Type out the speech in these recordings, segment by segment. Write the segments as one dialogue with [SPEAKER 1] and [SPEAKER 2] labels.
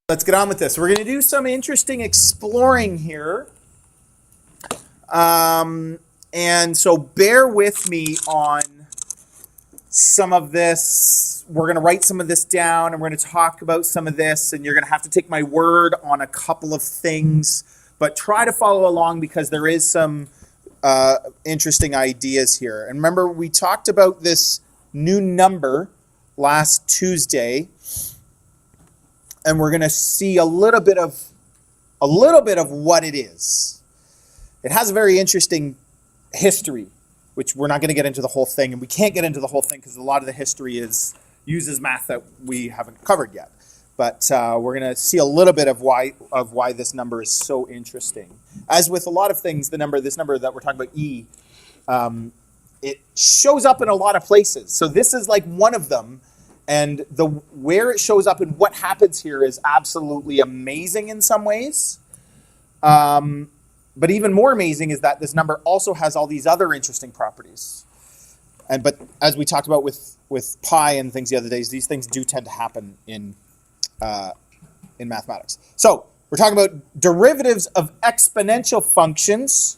[SPEAKER 1] Let's get on with this. We're going to do some interesting exploring here. And so bear with me on some of this. We're going to write some of this down and we're going to talk about some of this, and you're going to have to take my word on a couple of things, but try to follow along because there is some interesting ideas here. And remember, we talked about this new number last Tuesday, and we're going to see a little bit of what it is. It has a very interesting history, which we're not going to get into the whole thing, and we can't get into the whole thing because a lot of the history uses math that we haven't covered yet. But we're going to see a little bit of why this number is so interesting. As with a lot of things, this number that we're talking about, E, it shows up in a lot of places. So this is like one of them. And where it shows up and what happens here is absolutely amazing in some ways. But even more amazing is that this number also has all these other interesting properties. But as we talked about with pi and things the other days, these things do tend to happen in mathematics. So we're talking about derivatives of exponential functions.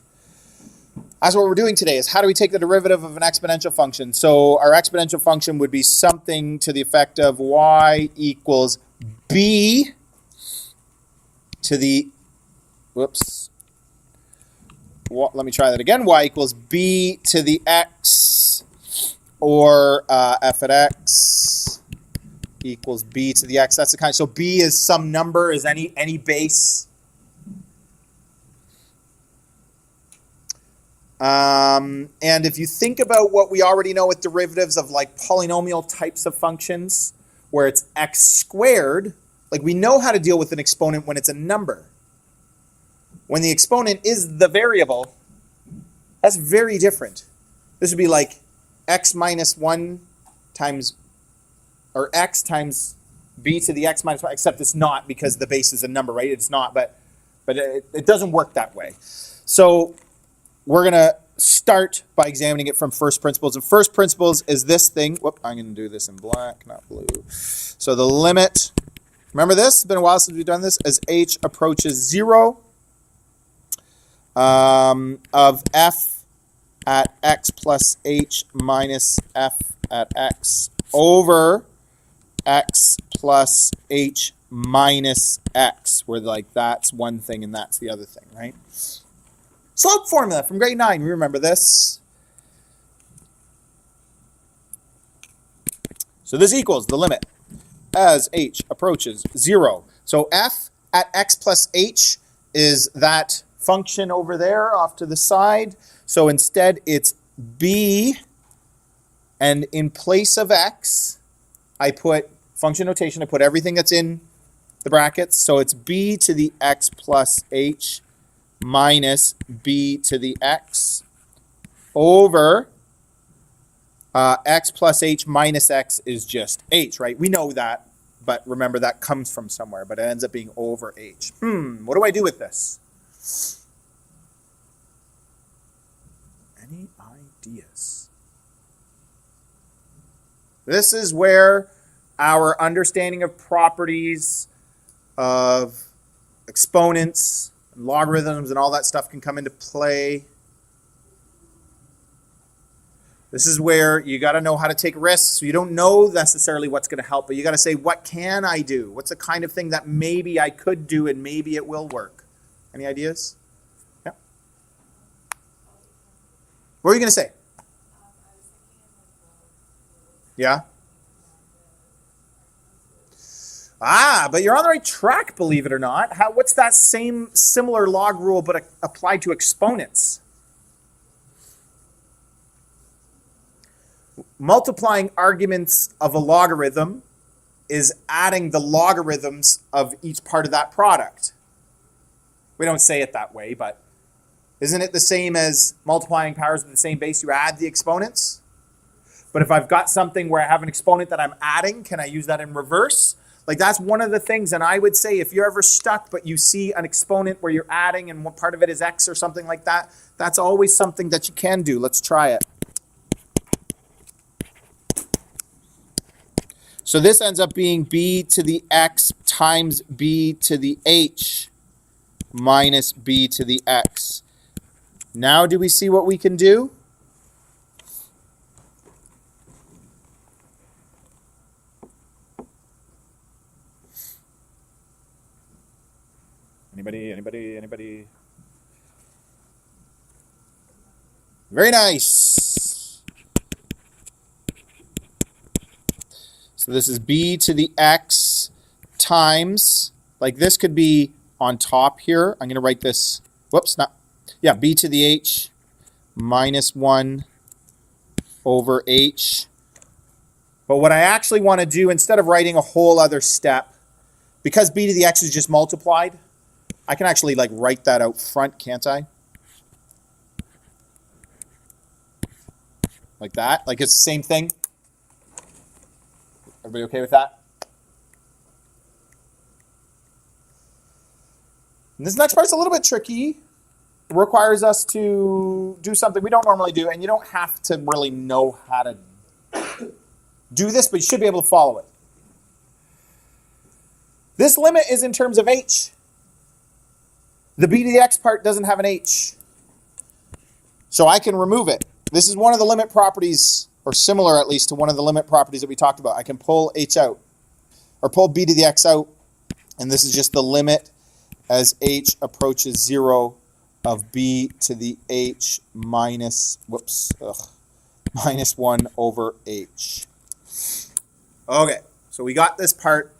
[SPEAKER 1] That's what we're doing today, is how do we take the derivative of an exponential function? So our exponential function would be something to the effect of y equals b to the, let me try that again. Y equals b to the x, or f at x equals b to the x. That's the kind. So b is some number, is any base. And if you think about what we already know with derivatives of like polynomial types of functions, where it's x squared, like we know how to deal with an exponent when it's a number. When the exponent is the variable, that's very different. This would be like x minus 1 times, or x times b to the x minus 1, except it's not because the base is a number, right? It's not, but it doesn't work that way. So we're going to start by examining it from first principles. And first principles is this thing. I'm going to do this in black, not blue. So the limit, remember this? It's been a while since we've done this. As h approaches 0 of f at x plus h minus f at x over x plus h minus x, where like that's one thing and that's the other thing, right? Slope formula from grade 9. We remember this. So this equals the limit as h approaches 0. So f at x plus h is that function over there off to the side. So instead it's b, and in place of x, I put function notation. I put everything that's in the brackets. So it's b to the x plus h minus b to the x over x plus h minus x is just h, right? We know that, but remember that comes from somewhere, but it ends up being over h. What do I do with this? Any ideas? This is where our understanding of properties of exponents, logarithms, and all that stuff can come into play. This is where you got to know how to take risks. You don't know necessarily what's going to help, but you got to say, what can I do? What's the kind of thing that maybe I could do and maybe it will work? Any ideas? Yeah. What were you going to say? Yeah? But you're on the right track, believe it or not. What's that similar log rule but applied to exponents? Multiplying arguments of a logarithm is adding the logarithms of each part of that product. We don't say it that way, but isn't it the same as multiplying powers of the same base? You add the exponents. But if I've got something where I have an exponent that I'm adding, can I use that in reverse? Like that's one of the things, and I would say if you're ever stuck but you see an exponent where you're adding and one part of it is x or something like that, that's always something that you can do. Let's try it. So this ends up being b to the x times b to the h minus b to the x. Now do we see what we can do? Anybody? Very nice. So this is b to the x times, like this could be on top here. I'm going to write this, b to the h minus 1 over h. But what I actually want to do, instead of writing a whole other step, because b to the x is just multiplied, I can actually like write that out front, can't I? Like that, like it's the same thing. Everybody okay with that? And this next part's a little bit tricky. It requires us to do something we don't normally do, and you don't have to really know how to do this, but you should be able to follow it. This limit is in terms of h. The b to the x part doesn't have an h. So I can remove it. This is one of the limit properties, or similar at least to one of the limit properties that we talked about. I can pull h out, or pull b to the x out, and this is just the limit as h approaches 0 of b to the h minus 1 over h. Okay, so we got this part.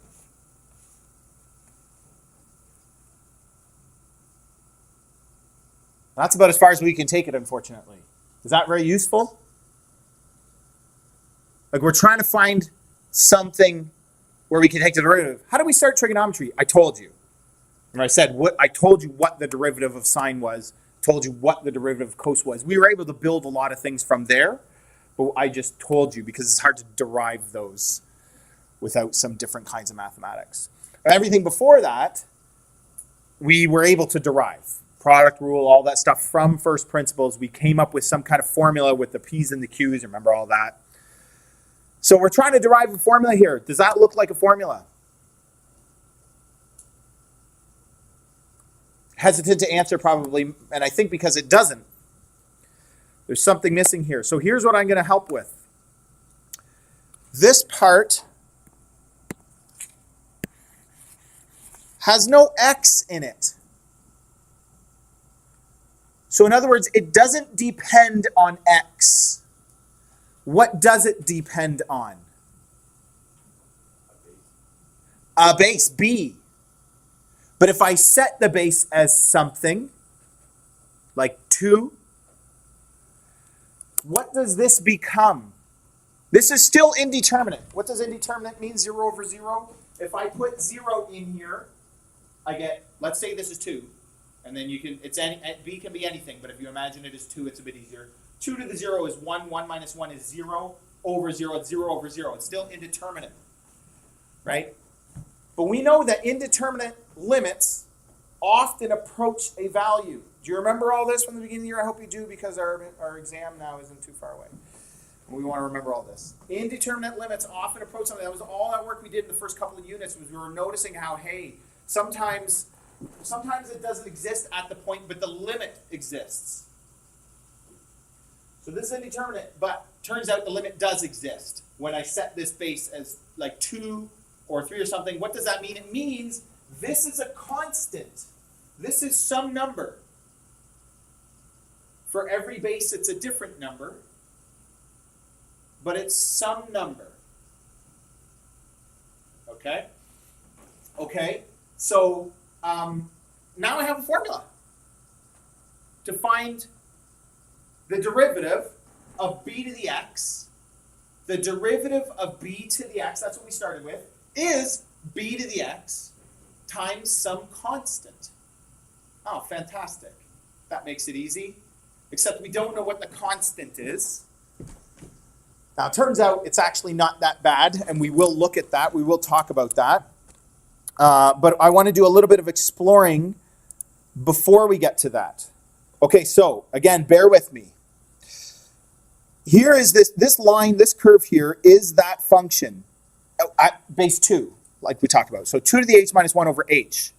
[SPEAKER 1] That's about as far as we can take it, unfortunately. Is that very useful? Like we're trying to find something where we can take the derivative. How do we start trigonometry? I told you. And I said, I told you what the derivative of sine was, told you what the derivative of cos was. We were able to build a lot of things from there, but I just told you because it's hard to derive those without some different kinds of mathematics. Everything before that, we were able to derive. Product rule, all that stuff from first principles. We came up with some kind of formula with the P's and the Q's. Remember all that? So we're trying to derive a formula here. Does that look like a formula? Hesitant to answer probably, and I think because it doesn't. There's something missing here. So here's what I'm going to help with. This part has no x in it. So in other words, it doesn't depend on x. What does it depend on? A base, b. But if I set the base as something, like 2, what does this become? This is still indeterminate. What does indeterminate mean? 0 over 0? If I put 0 in here, I get, let's say this is 2. And then you can, b can be anything, but if you imagine it as 2, it's a bit easier. 2 to the 0 is 1, 1 minus 1 is 0, over 0, it's 0 over 0. It's still indeterminate, right? But we know that indeterminate limits often approach a value. Do you remember all this from the beginning of the year? I hope you do, because our exam now isn't too far away. We want to remember all this. Indeterminate limits often approach something. That was all that work we did in the first couple of units, was we were noticing how, hey, sometimes it doesn't exist at the point, but the limit exists. So this is indeterminate, but turns out the limit does exist. When I set this base as like 2 or 3 or something, what does that mean? It means this is a constant. This is some number. For every base, it's a different number, but it's some number. Okay? Okay, so now I have a formula to find the derivative of b to the x. The derivative of b to the x, that's what we started with, is b to the x times some constant. Oh, fantastic. That makes it easy. Except we don't know what the constant is. Now, it turns out it's actually not that bad, and we will look at that. We will talk about that. But I want to do a little bit of exploring before we get to that. Okay, so again, bear with me. Here is this line, this curve here is that function. at base 2, like we talked about. So 2 to the h minus 1 over h.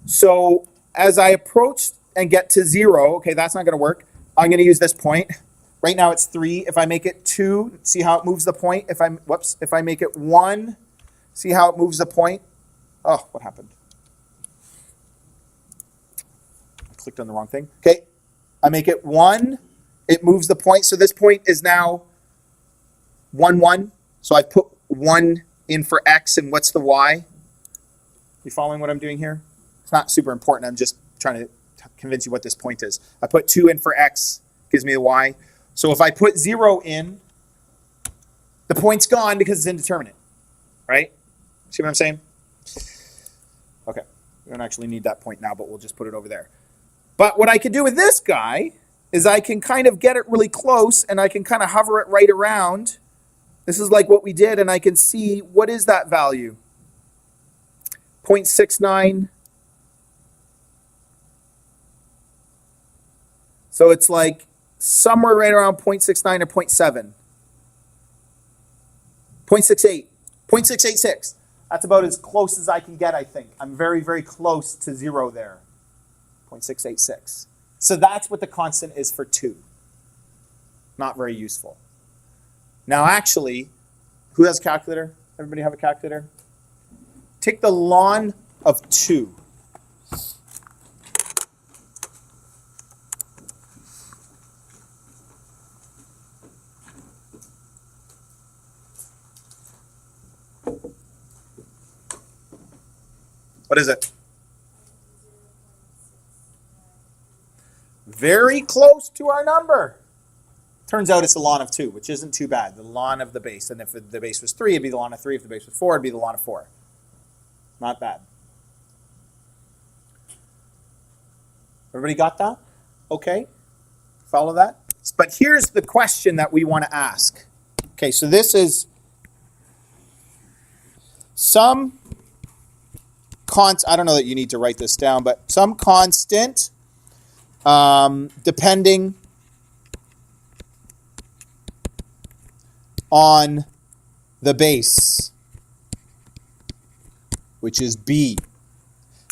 [SPEAKER 1] So as I approach and get to 0, okay, that's not going to work. I'm going to use this point. Right now it's 3. If I make it 2, see how it moves the point? If I make it 1, see how it moves the point? Oh, what happened? I clicked on the wrong thing. Okay, I make it 1, it moves the point. So this point is now 1, 1. So I put 1 in for x, and what's the y? You following what I'm doing here? It's not super important. I'm just trying to convince you what this point is. I put 2 in for x, gives me the y. So if I put 0 in, the point's gone because it's indeterminate, right? See what I'm saying? Okay, we don't actually need that point now, but we'll just put it over there. But what I can do with this guy is I can kind of get it really close, and I can kind of hover it right around. This is like what we did, and I can see, what is that value? 0.69. So it's like somewhere right around 0.69 or 0.7. 0.68. 0.686. That's about as close as I can get, I think. I'm very, very close to 0 there. 0.686. So that's what the constant is for 2. Not very useful. Now actually, who has a calculator? Everybody have a calculator? Take the ln of 2. What is it? Very close to our number. Turns out it's the ln of 2, which isn't too bad. The ln of the base. And if the base was 3, it'd be the ln of 3. If the base was 4, it'd be the ln of 4. Not bad. Everybody got that? Okay. Follow that? But here's the question that we want to ask. Okay, so this is some I don't know that you need to write this down, but some constant depending on the base, which is b.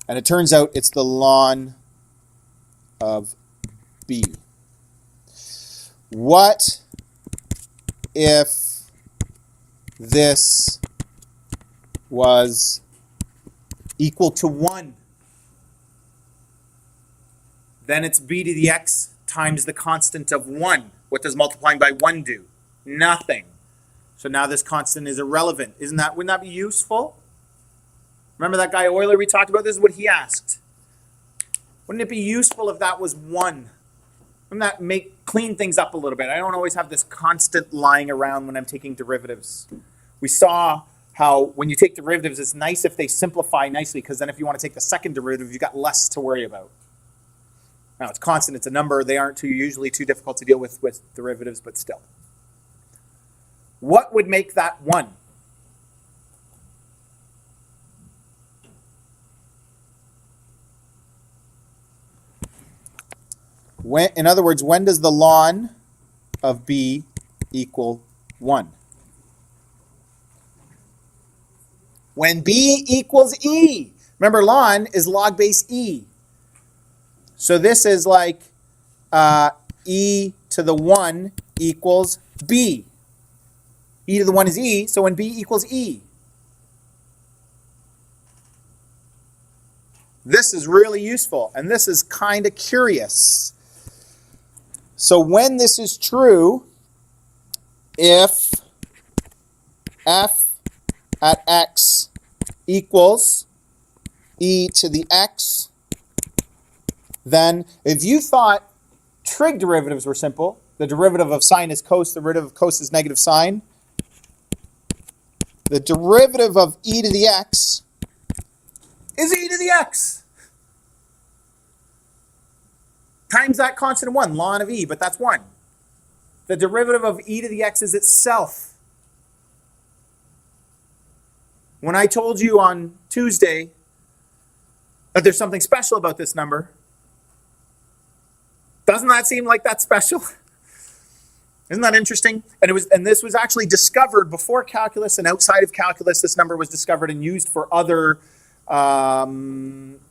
[SPEAKER 1] And it turns out it's the ln of b. What if this was equal to 1? Then it's b to the x times the constant of 1. What does multiplying by 1 do? Nothing. So now this constant is irrelevant. Wouldn't that be useful? Remember that guy Euler we talked about? This is what he asked. Wouldn't it be useful if that was 1? Wouldn't that clean things up a little bit? I don't always have this constant lying around when I'm taking derivatives. We saw how when you take derivatives, it's nice if they simplify nicely, because then if you want to take the second derivative, you've got less to worry about. Now, it's constant, it's a number. They aren't usually too difficult to deal with derivatives, but still. What would make that 1? In other words, when does the ln of b equal 1? When b equals e. Remember, ln is log base e. So this is like e to the 1 equals b. E to the 1 is e, so when b equals e. This is really useful, and this is kind of curious. So when this is true, if f at x equals e to the x, then if you thought trig derivatives were simple, the derivative of sine is cos, the derivative of cos is negative sine, the derivative of e to the x is e to the x times that constant 1, ln of e, but that's 1. The derivative of e to the x is itself. When I told you on Tuesday that there's something special about this number, doesn't that seem like that's special? Isn't that interesting? And this was actually discovered before calculus and outside of calculus. This number was discovered and used for other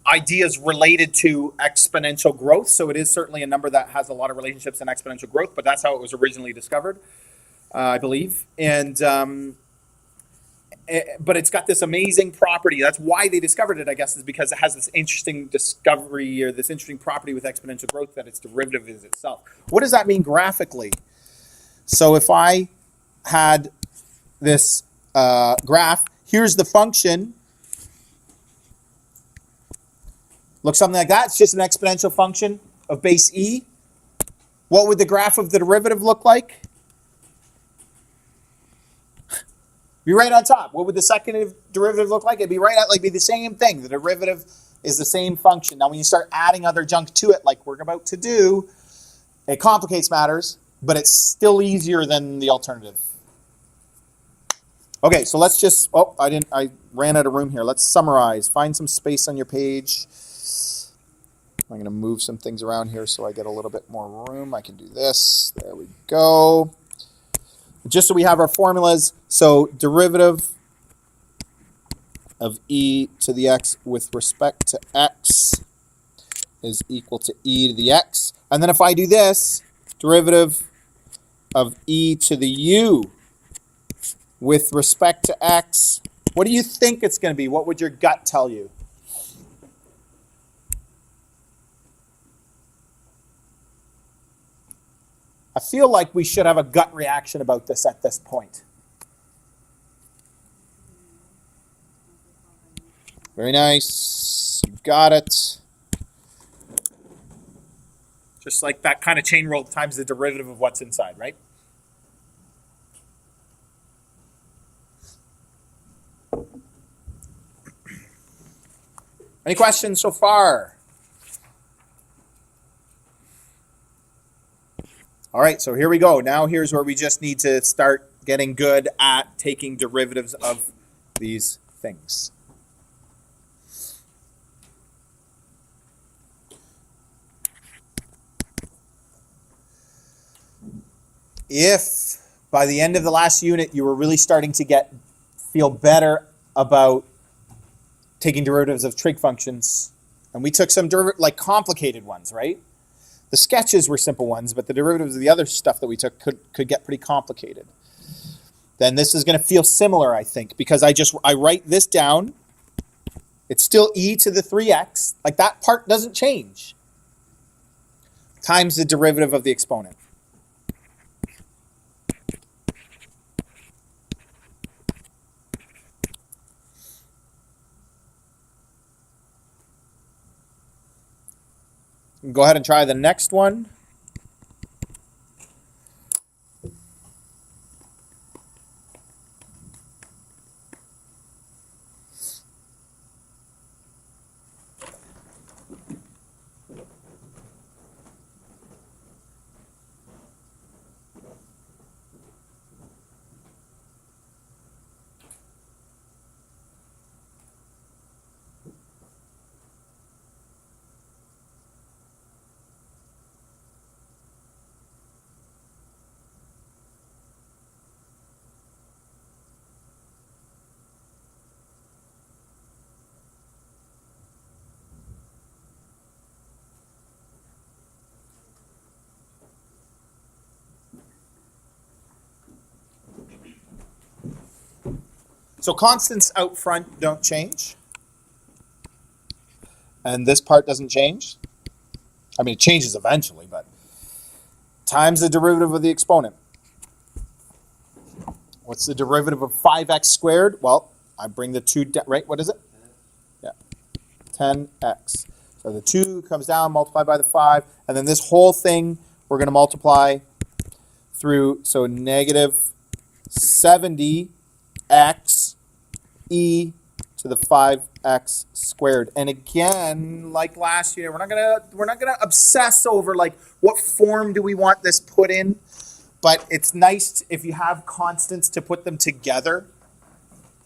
[SPEAKER 1] ideas related to exponential growth. So it is certainly a number that has a lot of relationships in exponential growth, but that's how it was originally discovered, I believe. But it's got this amazing property. That's why they discovered it, I guess, is because it has this interesting discovery or this interesting property with exponential growth that its derivative is itself. What does that mean graphically? So if I had this graph, here's the function. Looks something like that. It's just an exponential function of base e. What would the graph of the derivative look like? Be right on top. What would the second derivative look like? It'd be right at be the same thing. The derivative is the same function. Now when you start adding other junk to it, like we're about to do, it complicates matters, but it's still easier than the alternative. Okay, so let's just, I ran out of room here. Let's summarize. Find some space on your page. I'm going to move some things around here so I get a little bit more room. I can do this. There we go. Just so we have our formulas, so derivative of e to the x with respect to x is equal to e to the x. And then if I do this, derivative of e to the u with respect to x, what do you think it's going to be? What would your gut tell you? I feel like we should have a gut reaction about this at this point. Very nice. You got it. Just like that kind of chain rule times the derivative of what's inside, right? Any questions so far? All right, so here we go. Now here's where we just need to start getting good at taking derivatives of these things. If by the end of the last unit you were really starting to feel better about taking derivatives of trig functions, and we took some complicated ones, right? The sketches were simple ones, but the derivatives of the other stuff that we took could get pretty complicated. Then this is going to feel similar, I think, because I write this down. It's still e to the 3x. Like that part doesn't change. Times the derivative of the exponent. Go ahead and try the next one. So constants out front don't change. And this part doesn't change. I mean, it changes eventually, but times the derivative of the exponent. What's the derivative of 5x squared? Well, I bring the 2 down, right? What is it? Yeah, 10x. So the 2 comes down, multiplied by the 5, and then this whole thing we're going to multiply through, so negative 70x e to the 5x squared. And again, like last year, we're not gonna obsess over like what form do we want this put in, but it's nice if you have constants to put them together.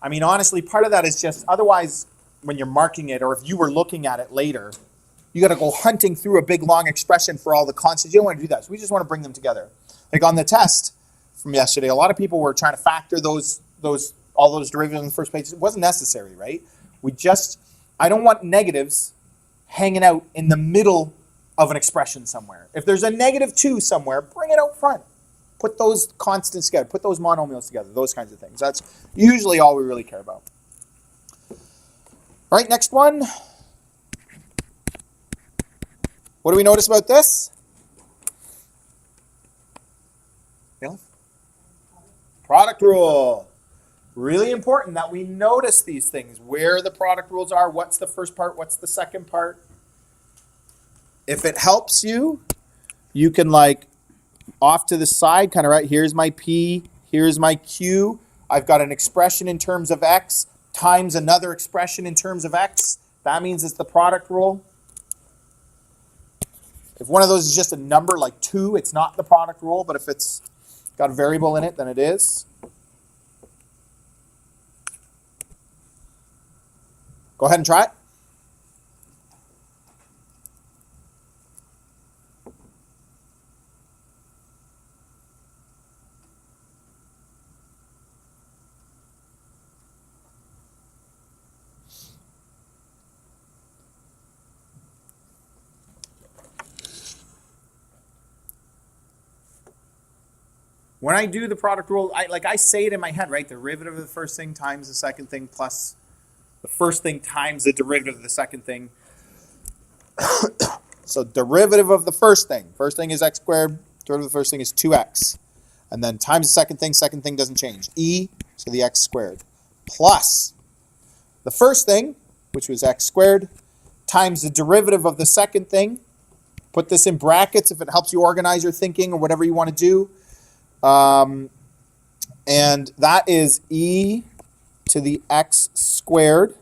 [SPEAKER 1] I mean, honestly, part of that is just otherwise when you're marking it, or if you were looking at it later, you got to go hunting through a big long expression for all the constants. You don't want to do that. So we just want to bring them together. Like on the test from yesterday, a lot of people were trying to factor all those derivatives in the first page. It wasn't necessary, right? I don't want negatives hanging out in the middle of an expression somewhere. If there's a -2 somewhere, bring it out front. Put those constants together. Put those monomials together. Those kinds of things. That's usually all we really care about. All right, next one. What do we notice about this? Product rule. Really important that we notice these things. Where the product rules are. What's the first part? What's the second part? If it helps you, you can off to the side, kind of right, here's my P, here's my Q. I've got an expression in terms of X times another expression in terms of X. That means it's the product rule. If one of those is just a number like 2, it's not the product rule, but if it's got a variable in it, then it is. Go ahead and try it. When I do the product rule, I say it in my head, right? Derivative of the first thing times the second thing plus the first thing times the derivative of the second thing. So derivative of the first thing is x squared, derivative of the first thing is 2x. And then times the second thing doesn't change. E, so the x squared, plus the first thing, which was x squared, times the derivative of the second thing. Put this in brackets if it helps you organize your thinking or whatever you want to do. And that is e to the x squared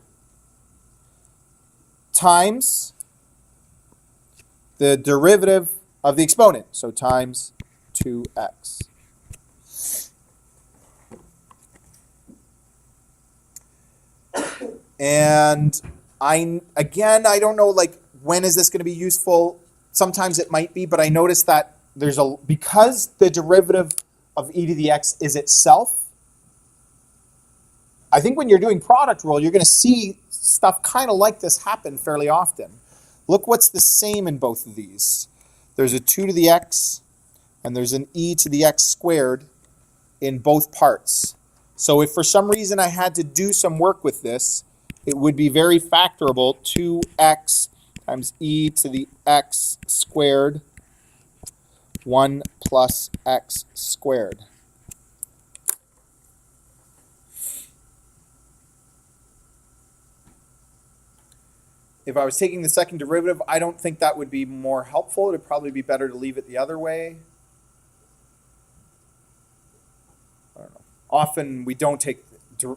[SPEAKER 1] times the derivative of the exponent, so times 2x. And I don't know, when is this going to be useful? Sometimes it might be, but I noticed that because the derivative of e to the x is itself, I think when you're doing product rule, you're going to see stuff kind of like this happen fairly often. Look what's the same in both of these. There's a 2 to the x, and there's an e to the x squared in both parts. So if for some reason I had to do some work with this, it would be very factorable. 2x times e to the x squared 1 plus x squared. If I was taking the second derivative, I don't think that would be more helpful. It would probably be better to leave it the other way. I don't know. Often we don't take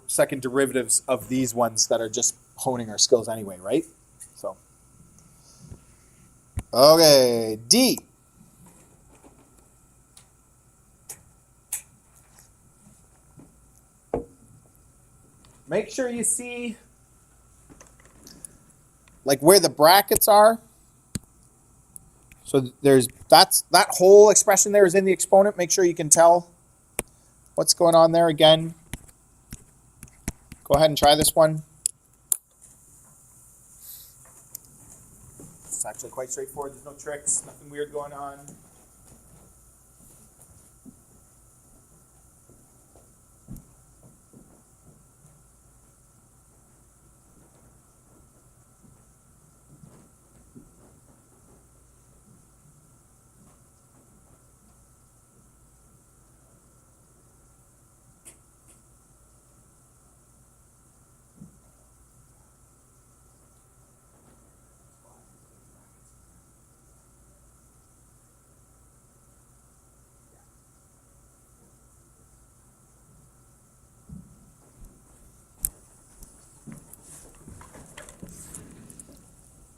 [SPEAKER 1] second derivatives of these ones that are just honing our skills anyway, right? So, okay, D. Make sure you see where the brackets are. So that whole expression there is in the exponent. Make sure you can tell what's going on there. Again, go ahead and try this one. It's actually quite straightforward. There's no tricks, nothing weird going on.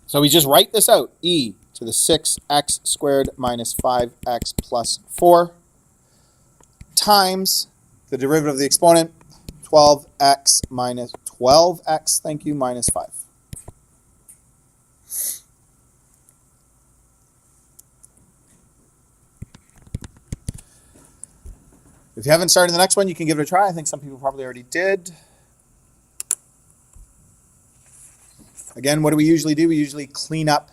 [SPEAKER 1] So we just write this out. E to the 6x squared minus 5x plus 4 times the derivative of the exponent, 12x minus 12x, thank you, minus 5. If you haven't started the next one, you can give it a try. I think some people probably already did. Again, what do we usually do? We usually clean up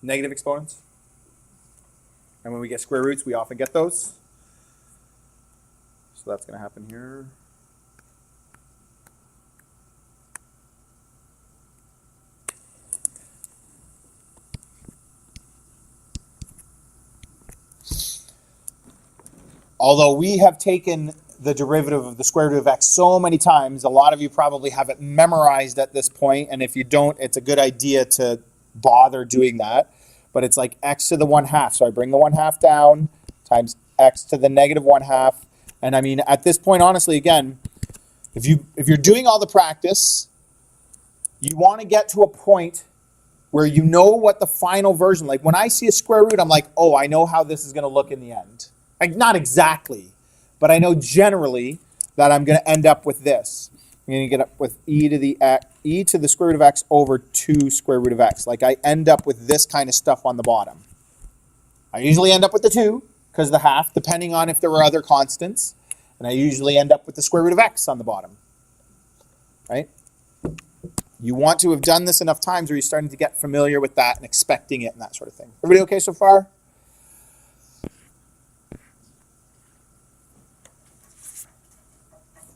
[SPEAKER 1] negative exponents. And when we get square roots, we often get those. So that's going to happen here. Although we have taken the derivative of the square root of x so many times, a lot of you probably have it memorized at this point, and if you don't, it's a good idea to bother doing that. But it's like x to the 1/2. So I bring the 1/2 down times x to the negative 1/2. And I mean, at this point, honestly, again, if you're doing all the practice, you want to get to a point where you know what the final version, like when I see a square root, I'm like, oh, I know how this is going to look in the end. Like, not exactly, but I know generally that I'm going to end up with this. I'm going to get up with e to the square root of x over 2 square root of x. Like, I end up with this kind of stuff on the bottom. I usually end up with the 2 because of the half, depending on if there were other constants. And I usually end up with the square root of x on the bottom. Right? You want to have done this enough times where you're starting to get familiar with that and expecting it and that sort of thing. Everybody okay so far?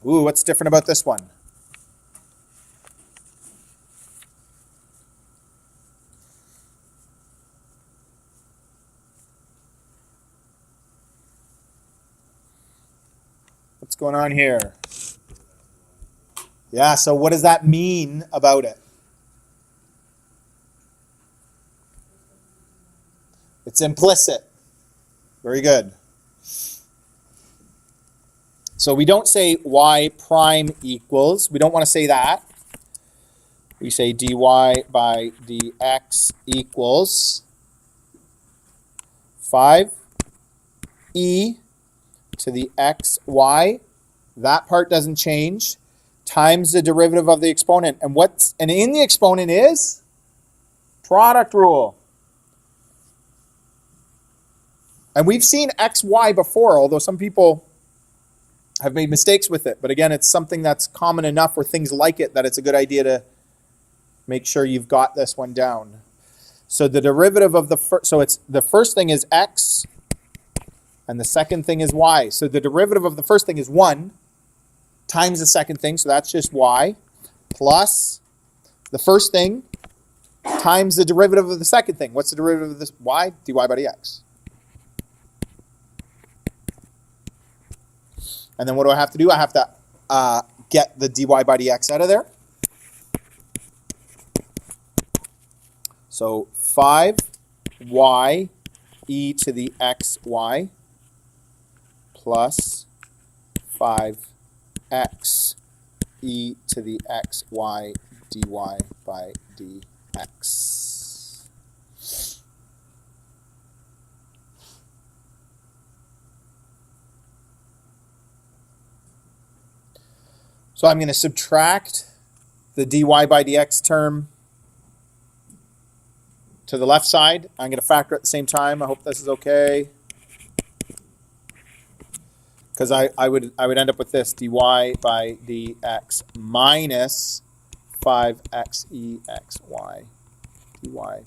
[SPEAKER 1] Ooh, what's different about this one? What's going on here? Yeah, so what does that mean about it? It's implicit. Very good. So we don't say y prime equals. We don't want to say that. We say dy by dx equals 5e to the xy. That part doesn't change. Times the derivative of the exponent. And in the exponent is product rule. And we've seen xy before, although some people have made mistakes with it. But again, it's something that's common enough for things like it that it's a good idea to make sure you've got this one down. So the derivative of the first thing is x, and the second thing is y. So the derivative of the first thing is 1 times the second thing, so that's just y, plus the first thing times the derivative of the second thing. What's the derivative of this y? dy by dx. And then what do I have to do? I have to get the dy by dx out of there. So 5y e to the xy plus 5x e to the xy dy by dx. So I'm going to subtract the dy by dx term to the left side. I'm going to factor at the same time. I hope this is okay. Because I would end up with this, dy by dx minus 5xexy dy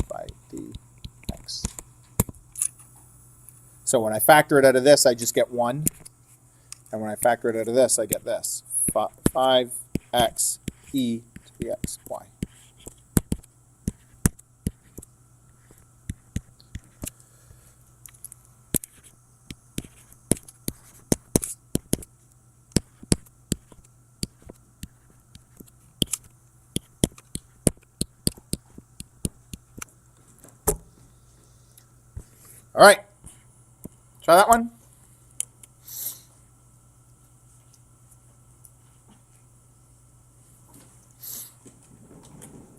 [SPEAKER 1] by dx. So when I factor it out of this, I just get 1. And when I factor it out of this, I get this. 5x e to the xy. All right. Try that one.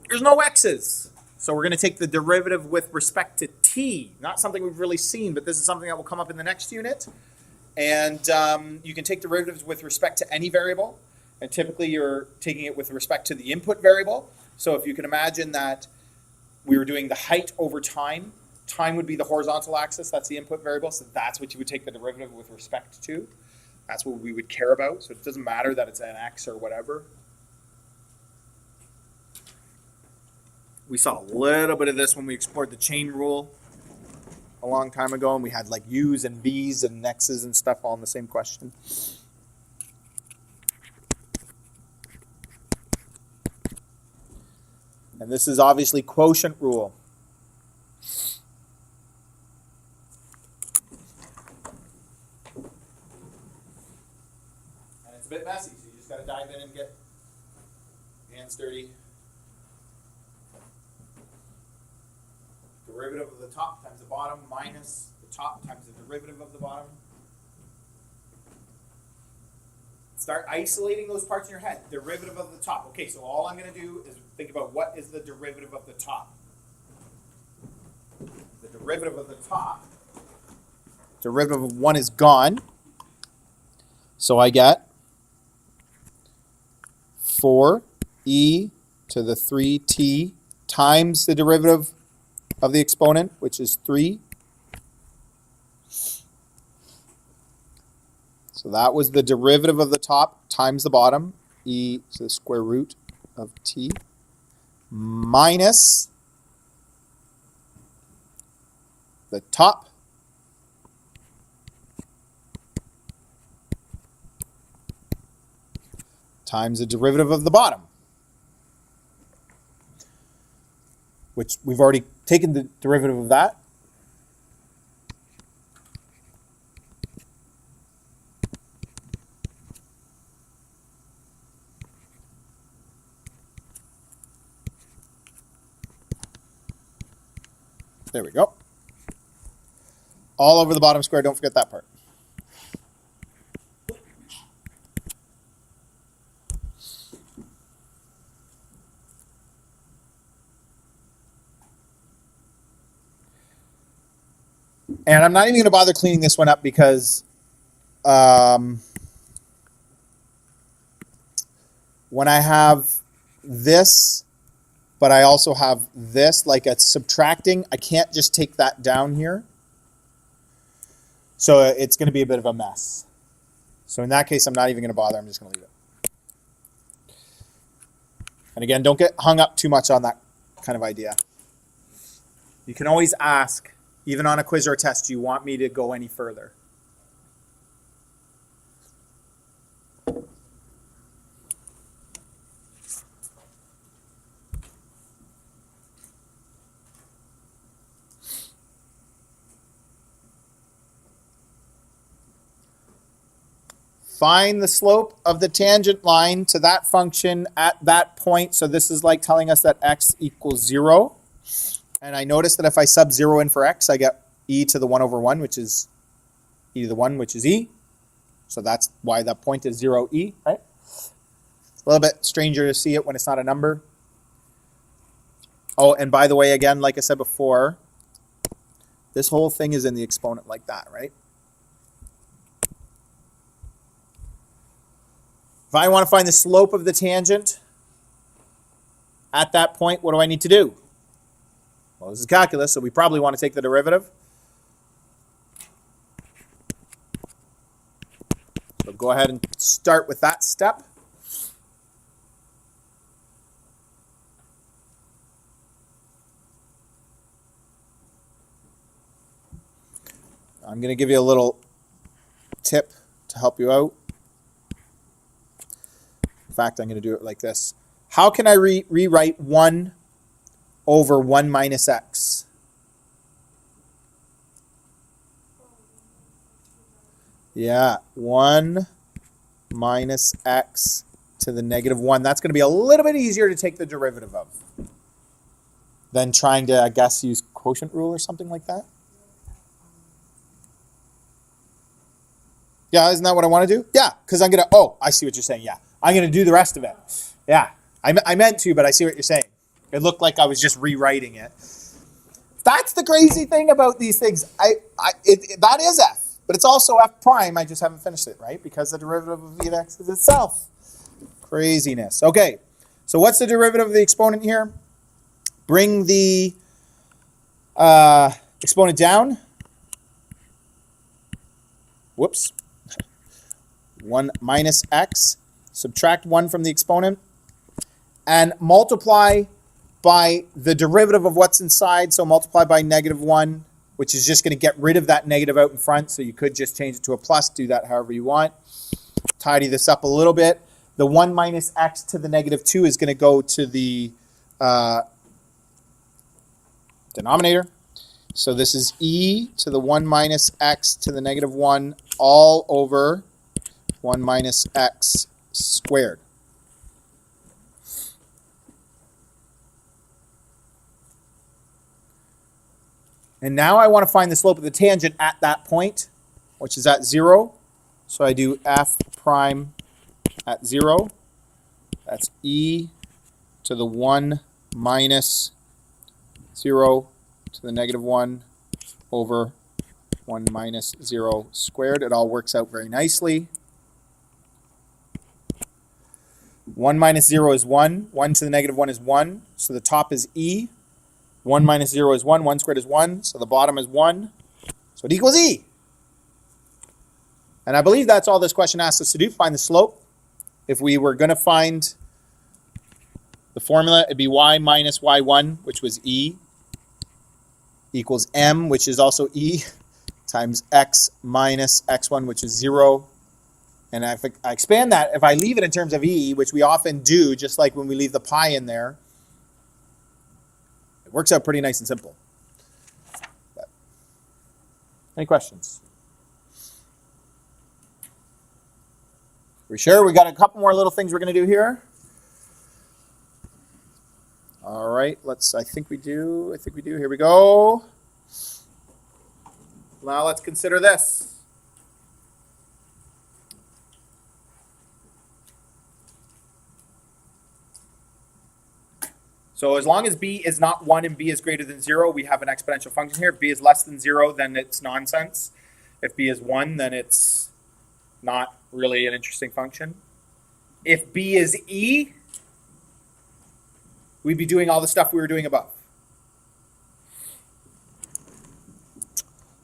[SPEAKER 1] There's no x's. So we're going to take the derivative with respect to t. Not something we've really seen, but this is something that will come up in the next unit. And you can take derivatives with respect to any variable. And typically you're taking it with respect to the input variable. So if you can imagine that we were doing the height over time, time would be the horizontal axis. That's the input variable. So that's what you would take the derivative with respect to. That's what we would care about. So it doesn't matter that it's an x or whatever. We saw a little bit of this when we explored the chain rule a long time ago, and we had like u's and v's and x's and stuff all in the same question. And this is obviously quotient rule. And it's a bit messy, so you just got to dive in and get hands dirty. Derivative of the top times the bottom minus the top times the derivative of the bottom. Start isolating those parts in your head. Derivative of the top. Okay, so all I'm going to do is think about what is the derivative of the top. The derivative of the top. Derivative of 1 is gone. So I get 4e to the 3t times the derivative of the exponent, which is 3. So that was the derivative of the top times the bottom, e to the square root of t, minus the top times the derivative of the bottom, which we've already taken the derivative of that. There we go. All over the bottom square. Don't forget that part. And I'm not even going to bother cleaning this one up because when I have this, but I also have this, like it's subtracting, I can't just take that down here. So it's going to be a bit of a mess. So in that case, I'm not even going to bother. I'm just going to leave it. And again, don't get hung up too much on that kind of idea. You can always ask, even on a quiz or a test, do you want me to go any further? Find the slope of the tangent line to that function at that point. So this is like telling us that x equals 0. And I notice that if I sub 0 in for x, I get e to the 1 over 1, which is e to the 1, which is e. So that's why that point is 0e, right? A little bit stranger to see it when it's not a number. Oh, and by the way, again, like I said before, this whole thing is in the exponent like that, right? If I want to find the slope of the tangent at that point, what do I need to do? Well, this is calculus, so we probably want to take the derivative. So go ahead and start with that step. I'm going to give you a little tip to help you out. In fact, I'm going to do it like this. How can I rewrite 1 over 1 minus x? Yeah, 1 minus x to the negative 1. That's going to be a little bit easier to take the derivative of than trying to, I guess, use quotient rule or something like that. Yeah, isn't that what I want to do? Yeah, because I'm going to, oh, I see what you're saying, yeah. I'm going to do the rest of it. Yeah, I meant to, but I see what you're saying. It looked like I was just rewriting it. That's the crazy thing about these things. That is f, but it's also f prime. I just haven't finished it, right? Because the derivative of v of x is itself. Craziness. Okay, so what's the derivative of the exponent here? Bring the exponent down. Whoops. 1 minus x. Subtract 1 from the exponent. And multiply by the derivative of what's inside. So multiply by -1, which is just going to get rid of that negative out in front. So you could just change it to a plus. Do that however you want. Tidy this up a little bit. The 1 minus x to the -2 is going to go to the denominator. So this is e to the 1 minus x to the -1 all over 1 minus x squared. And now I want to find the slope of the tangent at that point, which is at 0. So I do f prime at 0. That's e to the 1 minus 0 to the -1 over 1 minus 0 squared. It all works out very nicely. 1 minus 0 is 1. 1 to the -1 is 1. So the top is e. 1 minus 0 is 1. 1 squared is 1. So the bottom is 1. So it equals e. And I believe that's all this question asks us to do, find the slope. If we were going to find the formula, it'd be y minus y1, which was e, equals m, which is also e, times x minus x1, which is 0. And if I expand that, if I leave it in terms of e, which we often do, just like when we leave the pi in there, it works out pretty nice and simple. But, any questions? We sure? We got a couple more little things we're going to do here. All right, I think we do. Here we go. Now let's consider this. So as long as b is not 1 and b is greater than 0, we have an exponential function here. If b is less than 0, then it's nonsense. If b is 1, then it's not really an interesting function. If b is e, we'd be doing all the stuff we were doing above.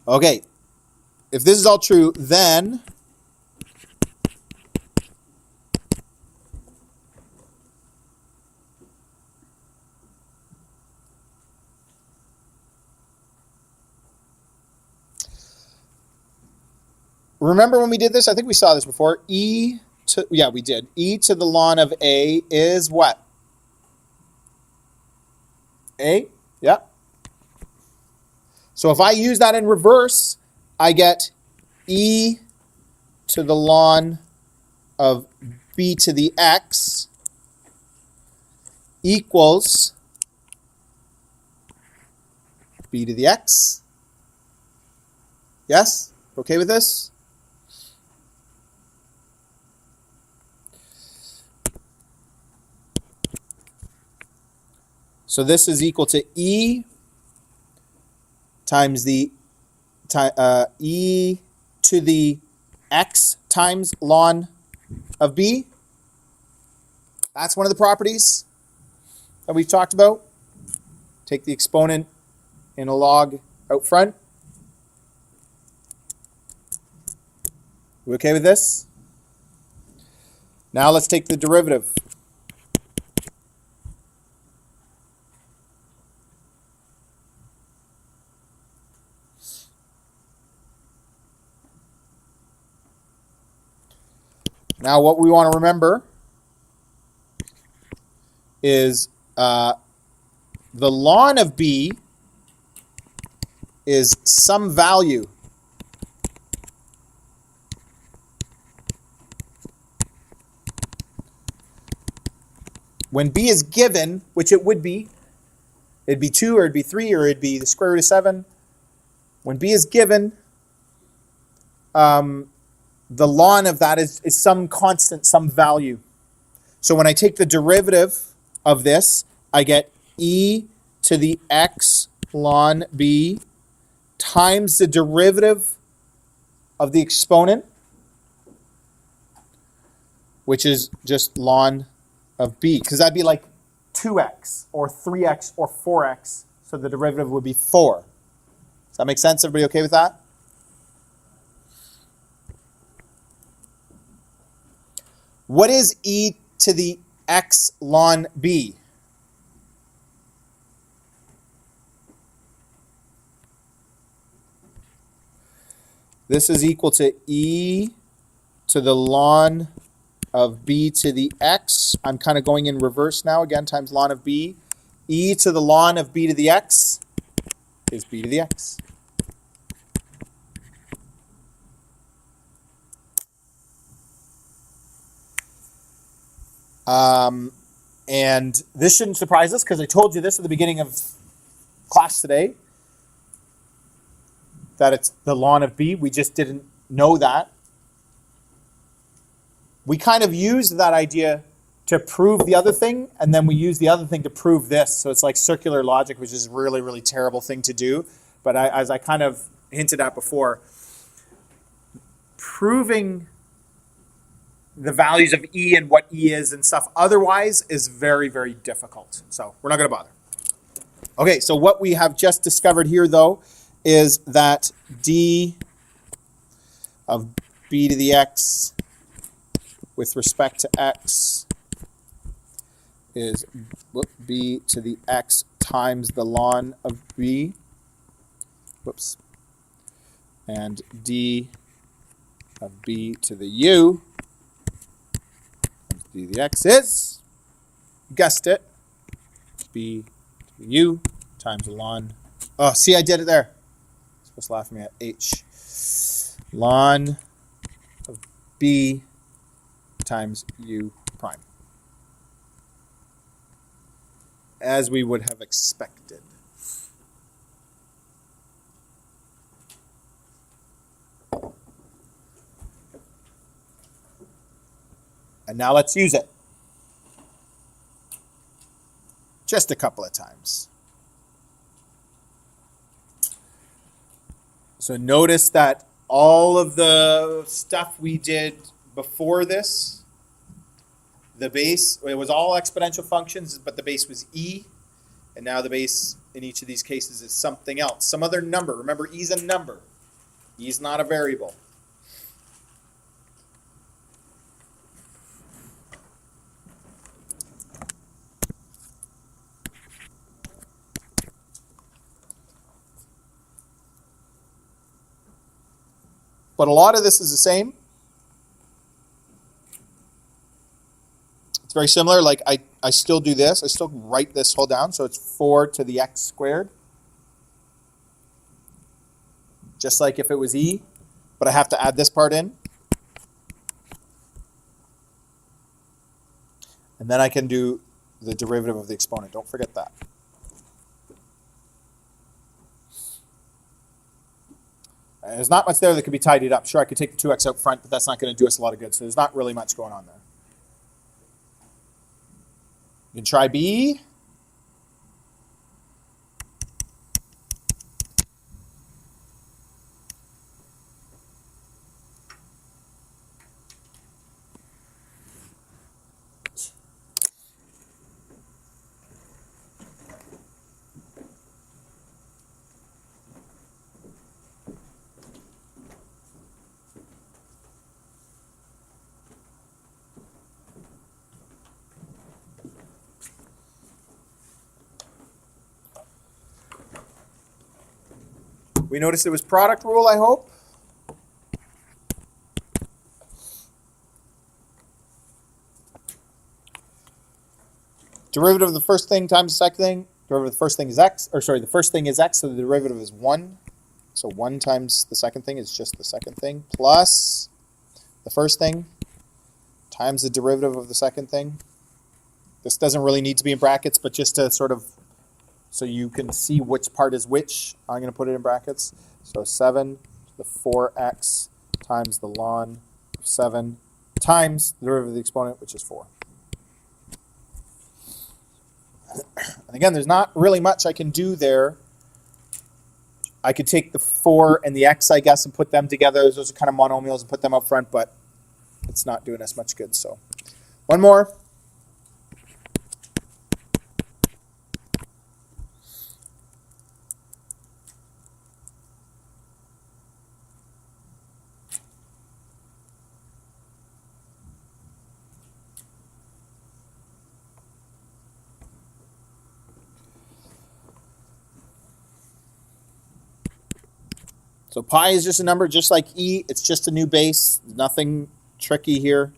[SPEAKER 1] Okay, if this is all true, then remember when we did this? I think we saw this before. We did. E to the ln of a is what? A? Yeah. So if I use that in reverse, I get e to the ln of b to the x equals b to the x. Yes? Okay with this? So this is equal to e times the e to the x times ln of b. That's one of the properties that we've talked about. Take the exponent in a log out front. We okay with this? Now let's take the derivative. Now what we want to remember is the ln of b is some value when b is given, which it would be, it'd be 2 or it'd be 3 or it'd be the square root of 7. When b is given, the ln of that is some constant, some value. So when I take the derivative of this, I get e to the x ln b times the derivative of the exponent, which is just ln of b, because that'd be like 2x or 3x or 4x, so the derivative would be 4. Does that make sense? Everybody okay with that? What is e to the x ln b? This is equal to e to the ln of b to the x. I'm kind of going in reverse now, again, times ln of b. E to the ln of b to the x is b to the x. And this shouldn't surprise us because I told you this at the beginning of class today, that it's the ln of b. We just didn't know that. We kind of used that idea to prove the other thing, and then we use the other thing to prove this. So it's like circular logic, which is a really, really terrible thing to do. But as I kind of hinted at before, proving the values of e and what e is and stuff otherwise is very, very difficult. So we're not going to bother. Okay, so what we have just discovered here, though, is that d of b to the x with respect to x is b to the x times the ln of b. Whoops. And d of b to the u times d to the x is, you guessed it, b to the u times the ln. Oh, see, I did it there. You're supposed to laugh at me at h. Ln of b times u prime. As we would have expected. And now let's use it. Just a couple of times. So notice that all of the stuff we did before this, the base, it was all exponential functions, but the base was e. And now the base in each of these cases is something else, some other number. Remember, e is a number. E is not a variable. But a lot of this is the same. It's very similar. Like I still do this. I still write this whole down. So it's 4 to the x squared. Just like if it was e. But I have to add this part in. And then I can do the derivative of the exponent. Don't forget that. There's not much there that could be tidied up. Sure, I could take the 2x out front, but that's not going to do us a lot of good. So there's not really much going on there. You can try b. We noticed it was product rule, I hope. Derivative of the first thing times the second thing. Derivative of the first thing is x. Or sorry, the first thing is x, so the derivative is 1. So 1 times the second thing is just the second thing, plus the first thing times the derivative of the second thing. This doesn't really need to be in brackets, but just to sort of, so you can see which part is which, I'm going to put it in brackets. So 7 to the 4x times the ln of 7 times the derivative of the exponent, which is 4. And again, there's not really much I can do there. I could take the 4 and the x, I guess, and put them together. Those are kind of monomials and put them up front, but it's not doing us much good. So one more. So pi is just a number, just like e. It's just a new base. Nothing tricky here.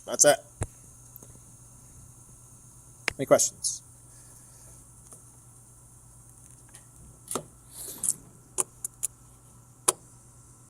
[SPEAKER 1] That's it. Any questions?